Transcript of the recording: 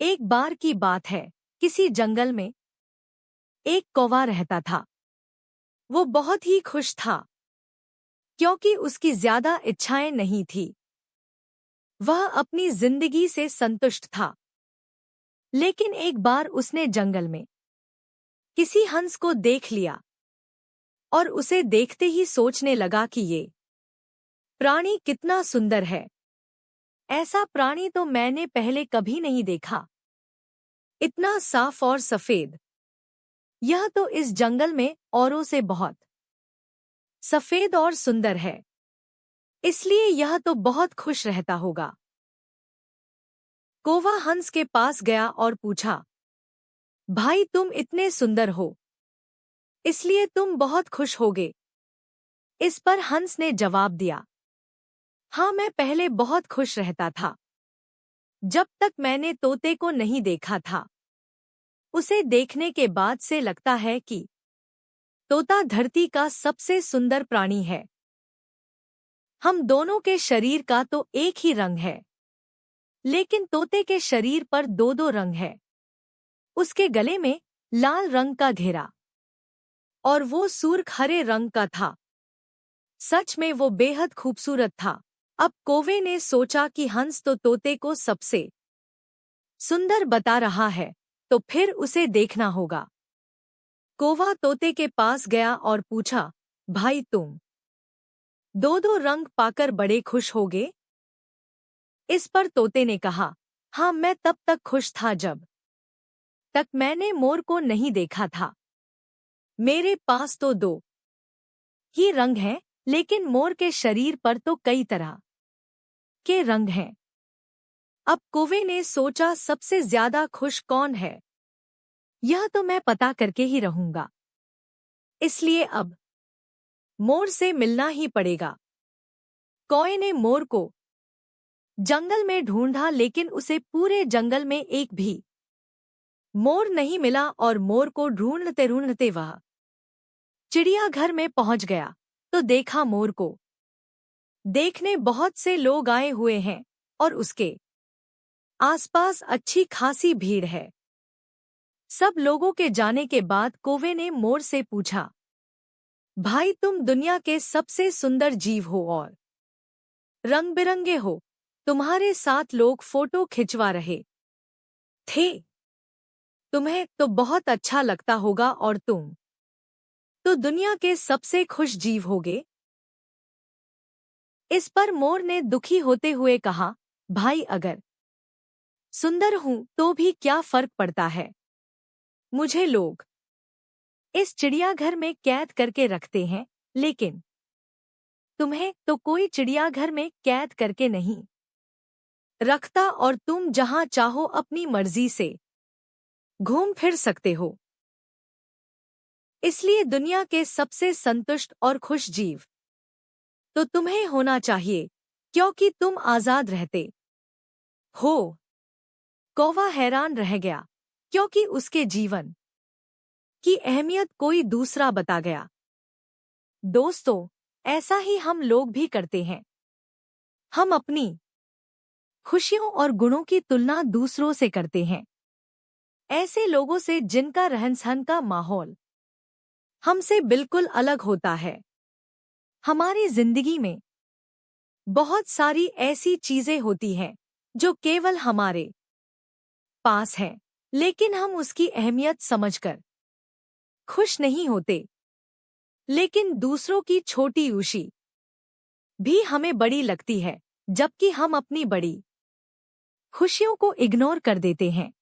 एक बार की बात है, किसी जंगल में एक कौवा रहता था। वो बहुत ही खुश था क्योंकि उसकी ज्यादा इच्छाएं नहीं थी। वह अपनी जिंदगी से संतुष्ट था। लेकिन एक बार उसने जंगल में किसी हंस को देख लिया और उसे देखते ही सोचने लगा कि ये प्राणी कितना सुंदर है। ऐसा प्राणी तो मैंने पहले कभी नहीं देखा। इतना साफ और सफेद। यह तो इस जंगल में औरों से बहुत सफेद और सुंदर है, इसलिए यह तो बहुत खुश रहता होगा। कौवा हंस के पास गया और पूछा, भाई तुम इतने सुंदर हो, इसलिए तुम बहुत खुश होगे। इस पर हंस ने जवाब दिया, हाँ मैं पहले बहुत खुश रहता था, जब तक मैंने तोते को नहीं देखा था। उसे देखने के बाद से लगता है कि तोता धरती का सबसे सुंदर प्राणी है। हम दोनों के शरीर का तो एक ही रंग है, लेकिन तोते के शरीर पर दो दो रंग है। उसके गले में लाल रंग का घेरा और वो सुर्ख हरे रंग का था। सच में वो बेहद खूबसूरत था। अब कौवे ने सोचा कि हंस तो तोते को सबसे सुंदर बता रहा है, तो फिर उसे देखना होगा। कौवा तोते के पास गया और पूछा, भाई तुम दो दो रंग पाकर बड़े खुश होगे? इस पर तोते ने कहा, हाँ मैं तब तक खुश था जब तक मैंने मोर को नहीं देखा था। मेरे पास तो दो ही रंग हैं, लेकिन मोर के शरीर पर तो कई तरह के रंग हैं। अब कौवे ने सोचा सबसे ज्यादा खुश कौन है, यह तो मैं पता करके ही रहूंगा। इसलिए अब मोर से मिलना ही पड़ेगा। कौवे ने मोर को जंगल में ढूंढा, लेकिन उसे पूरे जंगल में एक भी मोर नहीं मिला और मोर को ढूंढते ढूंढते वह चिड़ियाघर में पहुंच गया तो देखा मोर को देखने बहुत से लोग आए हुए हैं और उसके आसपास अच्छी खासी भीड़ है। सब लोगों के जाने के बाद कौवे ने मोर से पूछा, भाई तुम दुनिया के सबसे सुंदर जीव हो और रंग बिरंगे हो। तुम्हारे साथ लोग फोटो खिंचवा रहे थे। तुम्हें तो बहुत अच्छा लगता होगा और तुम तो दुनिया के सबसे खुश जीव होगे। इस पर मोर ने दुखी होते हुए कहा, भाई अगर सुंदर हूं तो भी क्या फर्क पड़ता है। मुझे लोग इस चिड़ियाघर में कैद करके रखते हैं, लेकिन तुम्हें तो कोई चिड़ियाघर में कैद करके नहीं रखता और तुम जहां चाहो अपनी मर्जी से घूम फिर सकते हो। इसलिए दुनिया के सबसे संतुष्ट और खुश जीव तो तुम्हें होना चाहिए, क्योंकि तुम आजाद रहते हो। कौवा हैरान रह गया, क्योंकि उसके जीवन की अहमियत कोई दूसरा बता गया। दोस्तों, ऐसा ही हम लोग भी करते हैं। हम अपनी खुशियों और गुणों की तुलना दूसरों से करते हैं, ऐसे लोगों से जिनका रहन सहन का माहौल हमसे बिल्कुल अलग होता है। हमारी जिंदगी में बहुत सारी ऐसी चीजें होती हैं जो केवल हमारे पास हैं, लेकिन हम उसकी अहमियत समझकर खुश नहीं होते। लेकिन दूसरों की छोटी खुशी भी हमें बड़ी लगती है, जबकि हम अपनी बड़ी खुशियों को इग्नोर कर देते हैं।